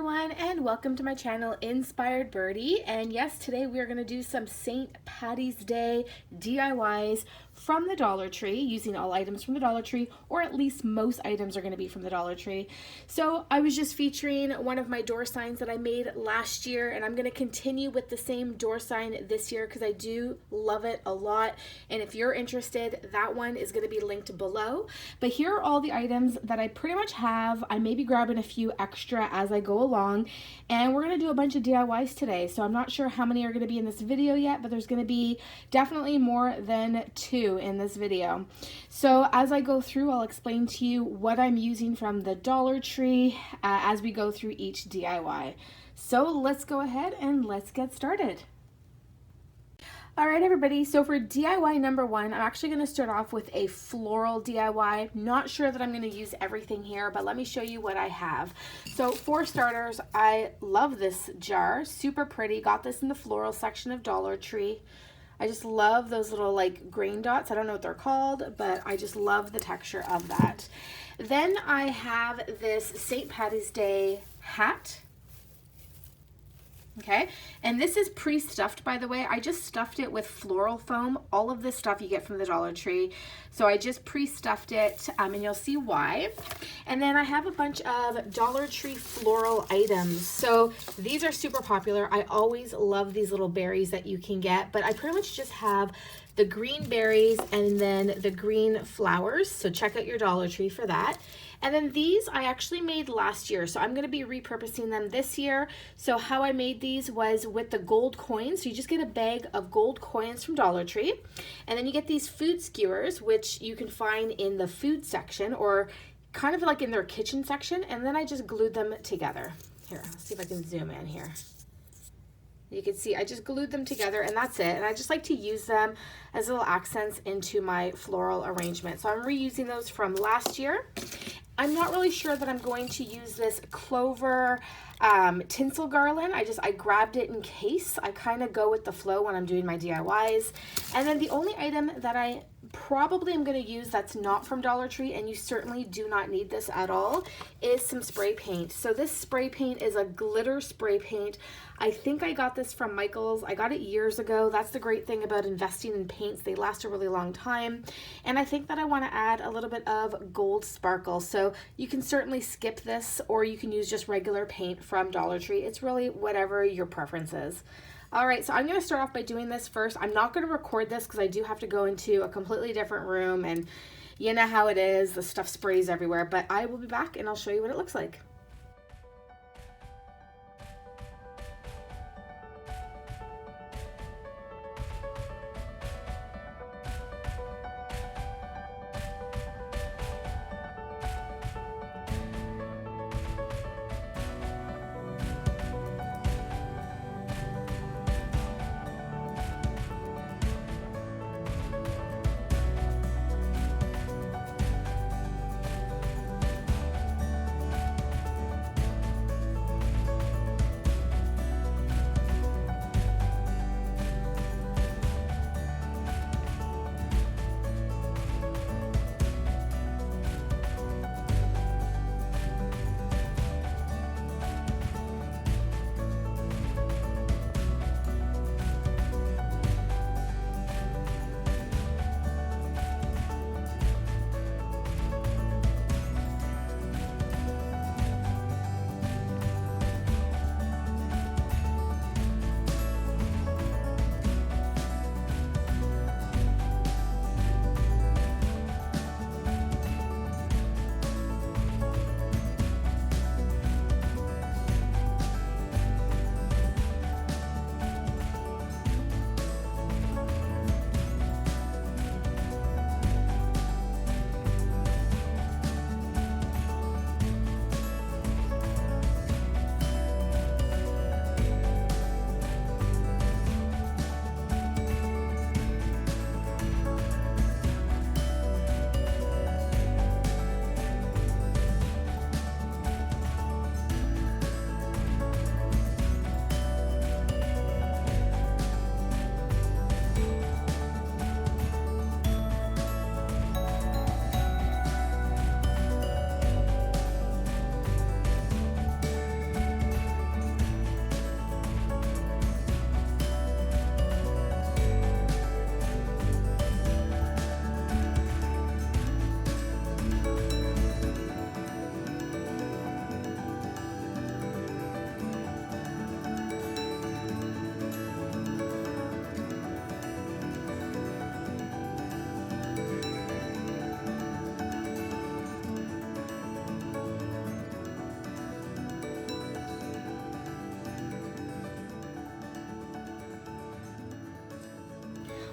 everyone, and welcome to my channel Inspired Birdy. And yes, today we are going to do some St. Patty's Day DIYs from the Dollar Tree, using all items from the Dollar Tree, or at least most items are going to be from the Dollar Tree. So I was just featuring one of my door signs that I made last year, and I'm going to continue with the same door sign this year because I do love it a lot. And if you're interested, that one is going to be linked below. But here are all the items that I pretty much have. I may be grabbing a few extra as I go along, and we're going to do a bunch of DIYs today. So I'm not sure how many are going to be in this video yet, but there's going to be definitely more than 2 in this video. So as I go through, I'll explain to you what I'm using from the Dollar Tree as we go through each DIY. So let's go ahead and let's get started. All right, everybody, so for DIY number 1, I'm actually going to start off with a floral DIY. Not sure that I'm going to use everything here, but let me show you what I have. So for starters, I love this jar, super pretty. Got this in the floral section of Dollar Tree. I just love those little like grain dots. I don't know what they're called, but I just love the texture of that. Then I have this St. Patty's Day hat. Okay, and this is pre-stuffed, by the way. I just stuffed it with floral foam. All of this stuff you get from the Dollar Tree. So I just pre-stuffed it, and you'll see why. And then I have a bunch of Dollar Tree floral items. So these are super popular. I always love these little berries that you can get, but I pretty much just have the green berries and then the green flowers. So check out your Dollar Tree for that. And then these I actually made last year, so I'm going to be repurposing them this year. So how I made these was with the gold coins. So you just get a bag of gold coins from Dollar Tree, and then you get these food skewers, which you can find in the food section or kind of like in their kitchen section, and then I just glued them together. Here, let's see if I can zoom in here. You can see I just glued them together, and that's it. And I just like to use them as little accents into my floral arrangement. So I'm reusing those from last year. I'm not really sure that I'm going to use this clover tinsel garland. I grabbed it in case. I kind of go with the flow when I'm doing my DIYs. And then the only item that I probably am going to use that's not from Dollar Tree, and you certainly do not need this at all, is some spray paint. So this spray paint is a glitter spray paint. I think I got this from Michael's. I got it years ago. That's the great thing about investing in paints. They last a really long time. And I think that I want to add a little bit of gold sparkle. So you can certainly skip this, or you can use just regular paint from Dollar Tree. It's really whatever your preference is. All right, so I'm going to start off by doing this first. I'm not going to record this because I do have to go into a completely different room, and you know how it is. The stuff sprays everywhere, but I will be back and I'll show you what it looks like.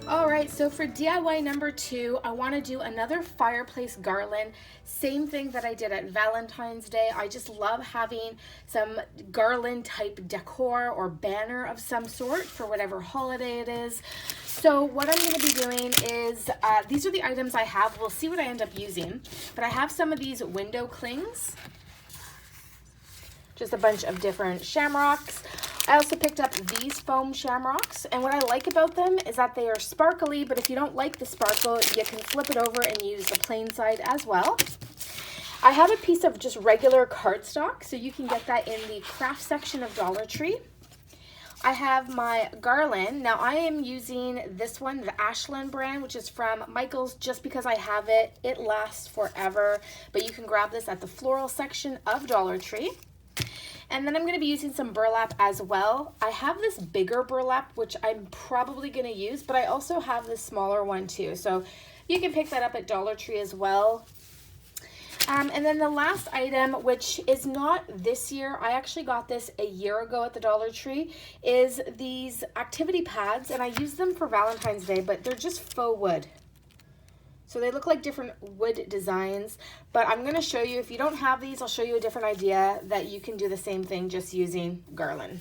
All right, so for DIY number 2, I want to do another fireplace garland. Same thing that I did at Valentine's Day. I just love having some garland type decor or banner of some sort for whatever holiday it is. So what I'm going to be doing is, these are the items I have. We'll see what I end up using. But I have some of these window clings. Just a bunch of different shamrocks. I also picked up these foam shamrocks, and what I like about them is that they are sparkly, but if you don't like the sparkle, you can flip it over and use the plain side as well. I have a piece of just regular cardstock, so you can get that in the craft section of Dollar Tree. I have my garland. Now I am using this one, the Ashland brand, which is from Michael's, just because I have it. It lasts forever, but you can grab this at the floral section of Dollar Tree. And then I'm going to be using some burlap as well. I have this bigger burlap, which I'm probably going to use, but I also have this smaller one too. So you can pick that up at Dollar Tree as well. And then the last item, which is not this year, I actually got this a year ago at the Dollar Tree, is these activity pads. And I use them for Valentine's Day, but they're just faux wood. So they look like different wood designs, but I'm going to show you, if you don't have these, I'll show you a different idea that you can do the same thing just using garland.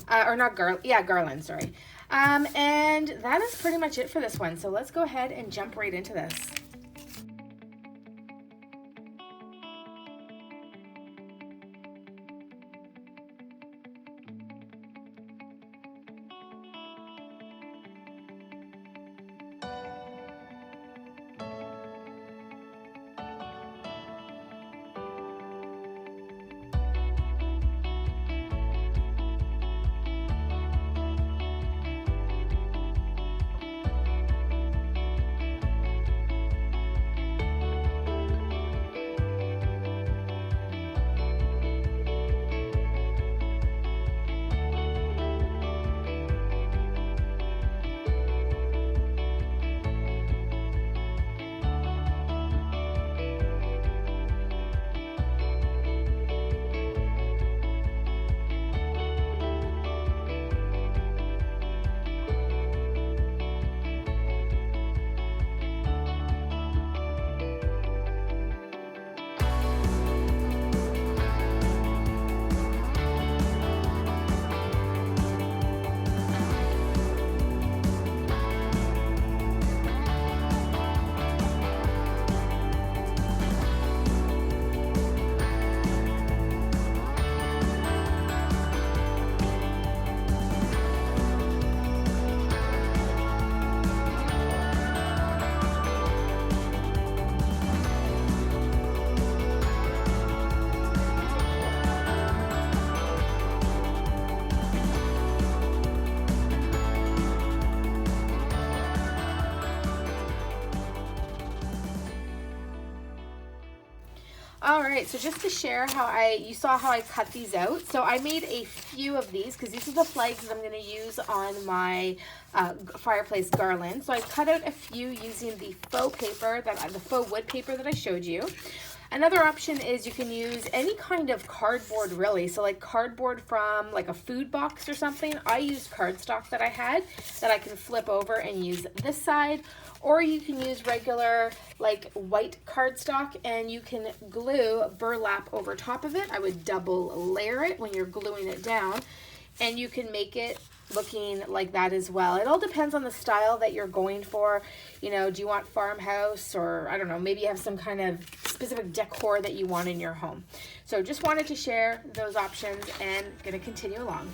Or not garland, yeah, garland, sorry. And that is pretty much it for this one. So let's go ahead and jump right into this. All right, so just to share how you saw how I cut these out. So I made a few of these because these are the flags that I'm going to use on my fireplace garland. So I cut out a few using the faux paper, the faux wood paper that I showed you. Another option is you can use any kind of cardboard really. So like cardboard from like a food box or something. I used cardstock that I had that I can flip over and use this side. Or you can use regular like white cardstock and you can glue burlap over top of it. I would double layer it when you're gluing it down and you can make it looking like that as well. It all depends on the style that you're going for. You know, do you want farmhouse or I don't know, maybe you have some kind of specific decor that you want in your home. So just wanted to share those options and gonna continue along.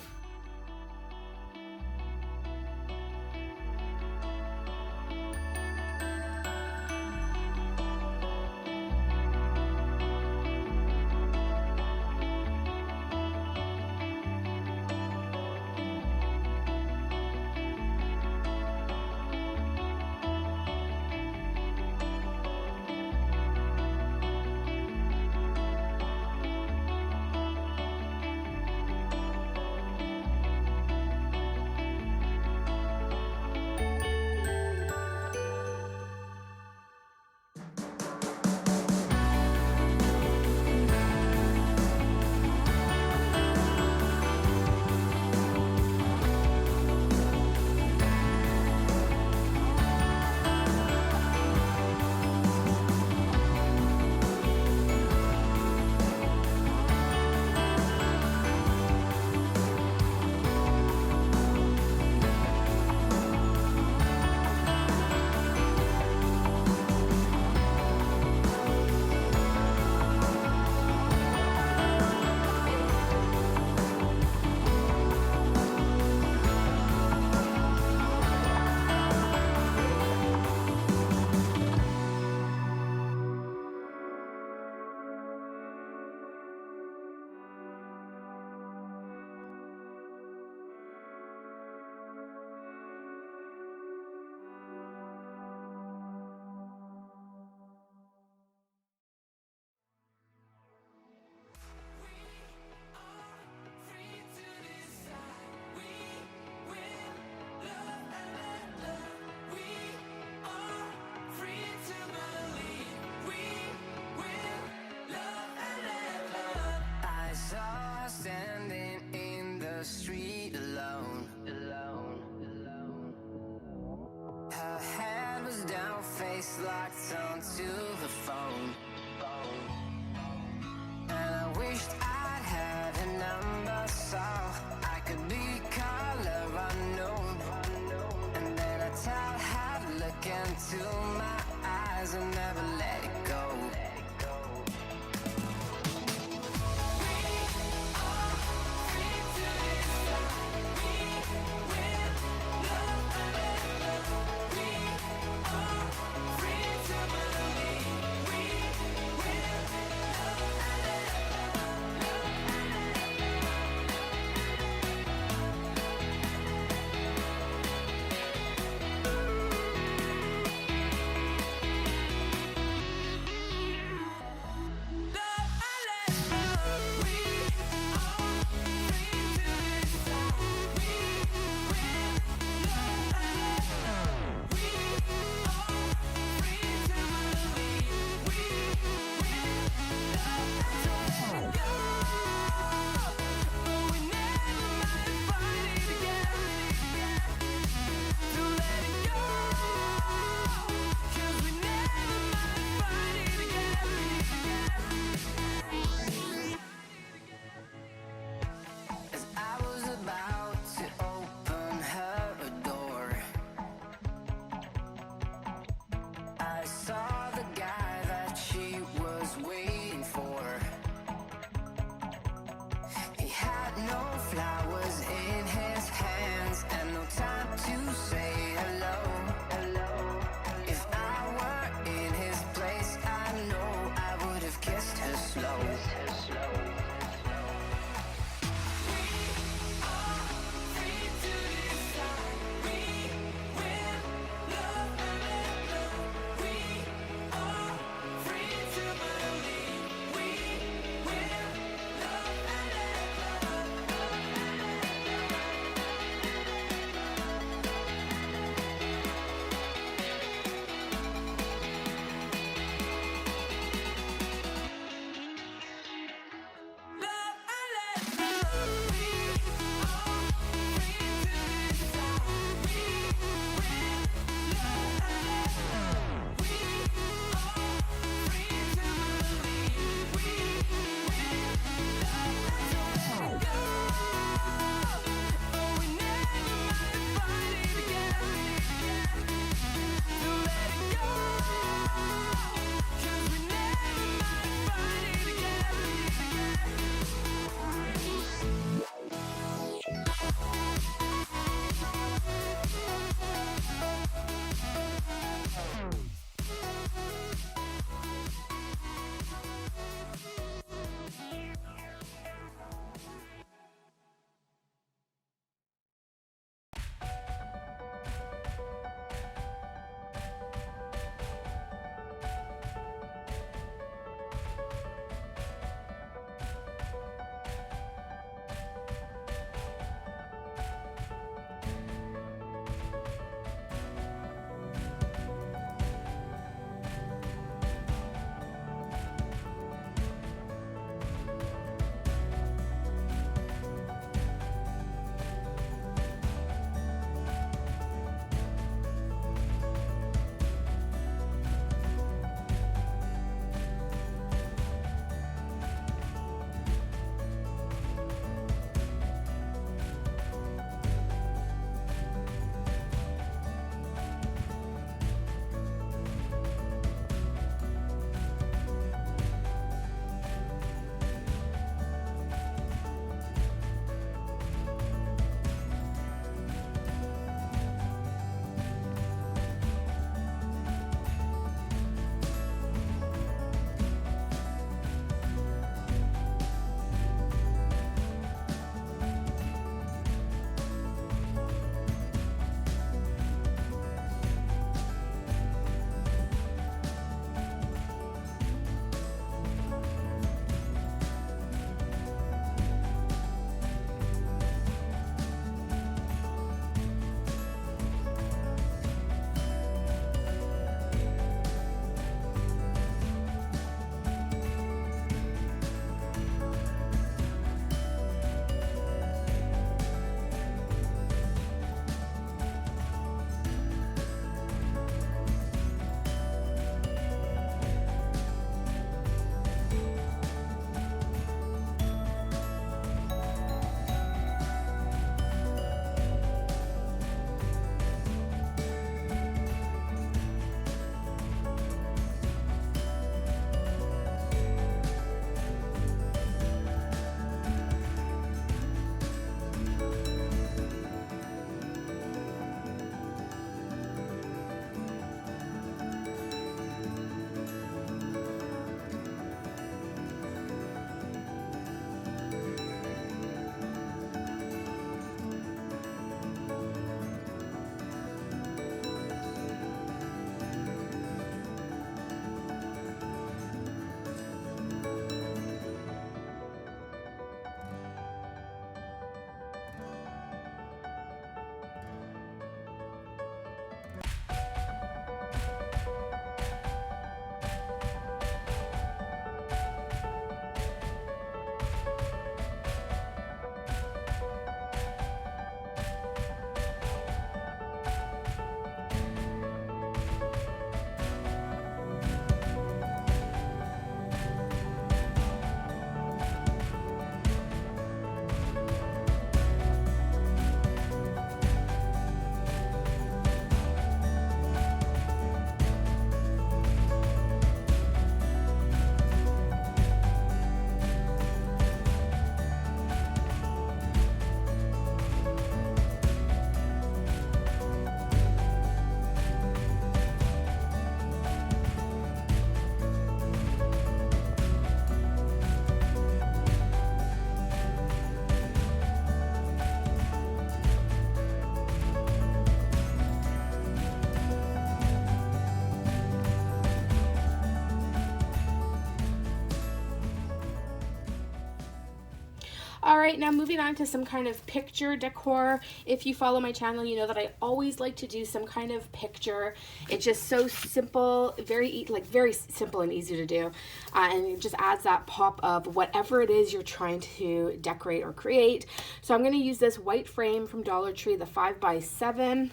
All right, now moving on to some kind of picture decor. If you follow my channel, you know that I always like to do some kind of picture. It's just so simple, very simple and easy to do. And it just adds that pop of whatever it is you're trying to decorate or create. So I'm gonna use this white frame from Dollar Tree, the 5x7.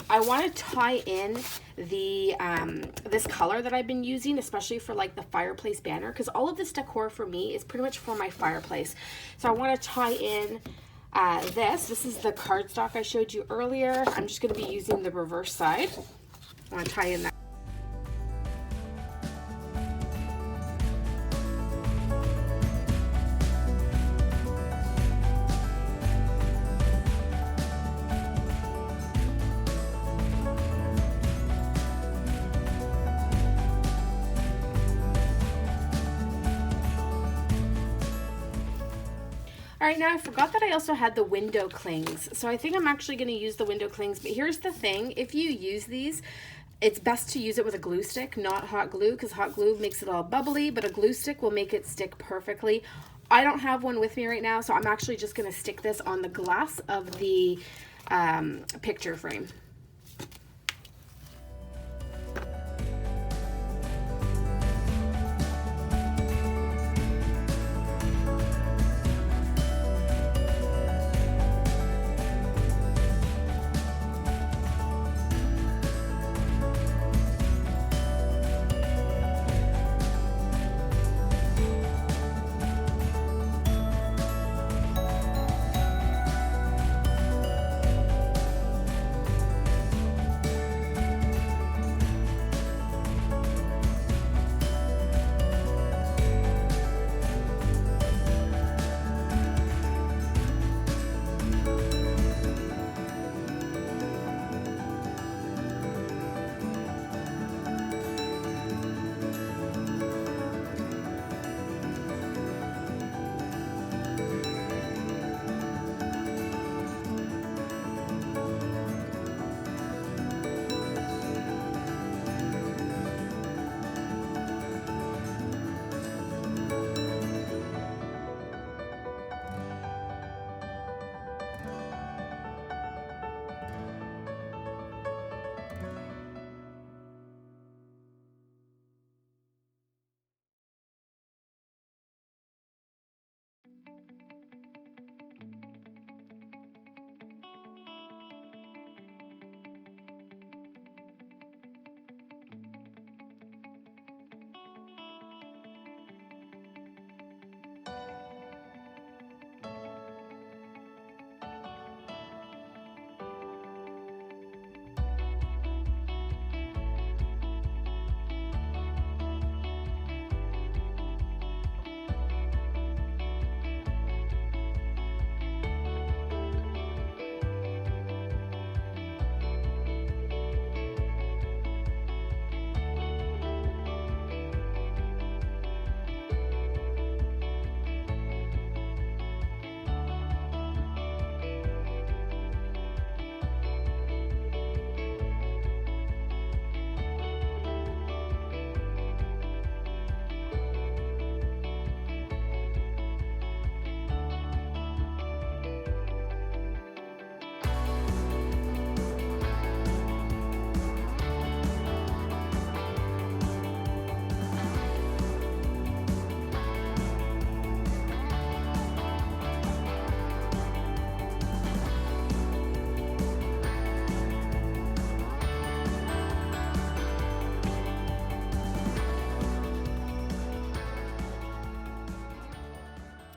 I want to tie in the this color that I've been using, especially for like the fireplace banner, because all of this decor for me is pretty much for my fireplace. So I want to tie in this is the cardstock I showed you earlier. I'm just going to be using the reverse side. I want to tie in that. All right, now I forgot that I also had the window clings. So I think I'm actually going to use the window clings, but here's the thing. If you use these, it's best to use it with a glue stick, not hot glue, because hot glue makes it all bubbly, but a glue stick will make it stick perfectly. I don't have one with me right now, so I'm actually just going to stick this on the glass of the picture frame.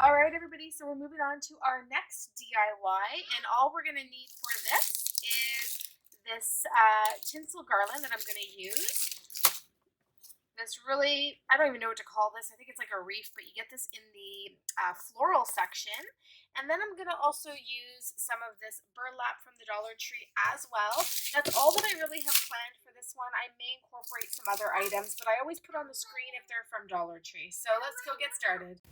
All right, everybody, so we're moving on to our next DIY, and all we're going to need for this is this tinsel garland that I'm going to use. This really, I don't even know what to call this. I think it's like a wreath, but you get this in the floral section. And then I'm going to also use some of this burlap from the Dollar Tree as well. That's all that I really have planned for this one. I may incorporate some other items, but I always put on the screen if they're from Dollar Tree. So let's go get started.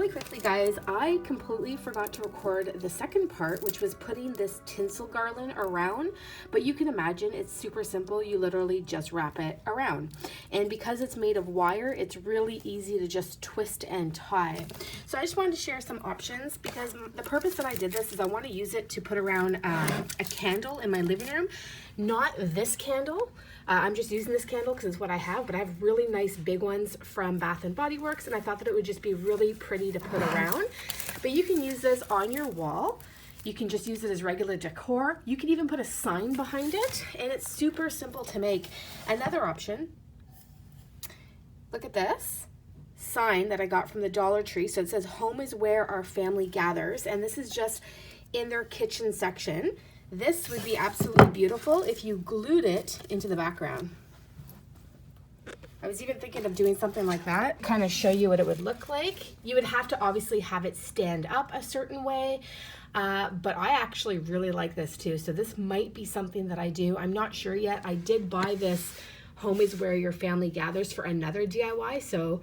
really quickly, guys, I completely forgot to record the second part, which was putting this tinsel garland around, but you can imagine it's super simple. You literally just wrap it around. And because it's made of wire, it's really easy to just twist and tie. So I just wanted to share some options because the purpose that I did this is I want to use it to put around a candle in my living room. Not this candle. I'm just using this candle because it's what I have, but I have really nice big ones from Bath & Body Works, and I thought that it would just be really pretty to put around. But you can use this on your wall. You can just use it as regular decor. You can even put a sign behind it, and it's super simple to make. Another option, look at this sign that I got from the Dollar Tree. So it says, "Home is where our family gathers," and this is just in their kitchen section. This would be absolutely beautiful if you glued it into the background. I was even thinking of doing something like that, kind of show you what it would look like. You would have to obviously have it stand up a certain way, but I actually really like this too. So this might be something that I do. I'm not sure yet. I did buy this "Home is where your family gathers" for another DIY, so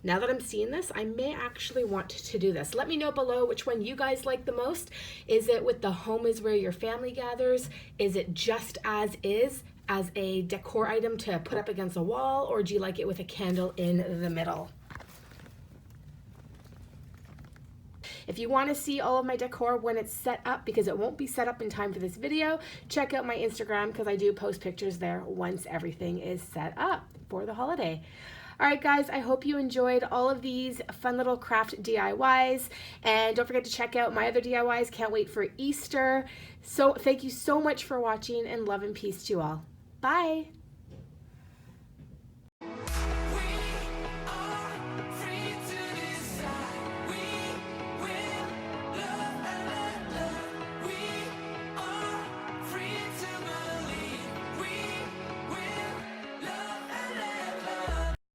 now that I'm seeing this, I may actually want to do this. Let me know below which one you guys like the most. Is it with the "Home is where your family gathers"? Is it just as is, as a decor item to put up against a wall, or do you like it with a candle in the middle? If you want to see all of my decor when it's set up, because it won't be set up in time for this video, check out my Instagram because I do post pictures there once everything is set up for the holiday. All right, guys, I hope you enjoyed all of these fun little craft DIYs. And don't forget to check out my other DIYs. Can't wait for Easter. So thank you so much for watching, and love and peace to you all. Bye.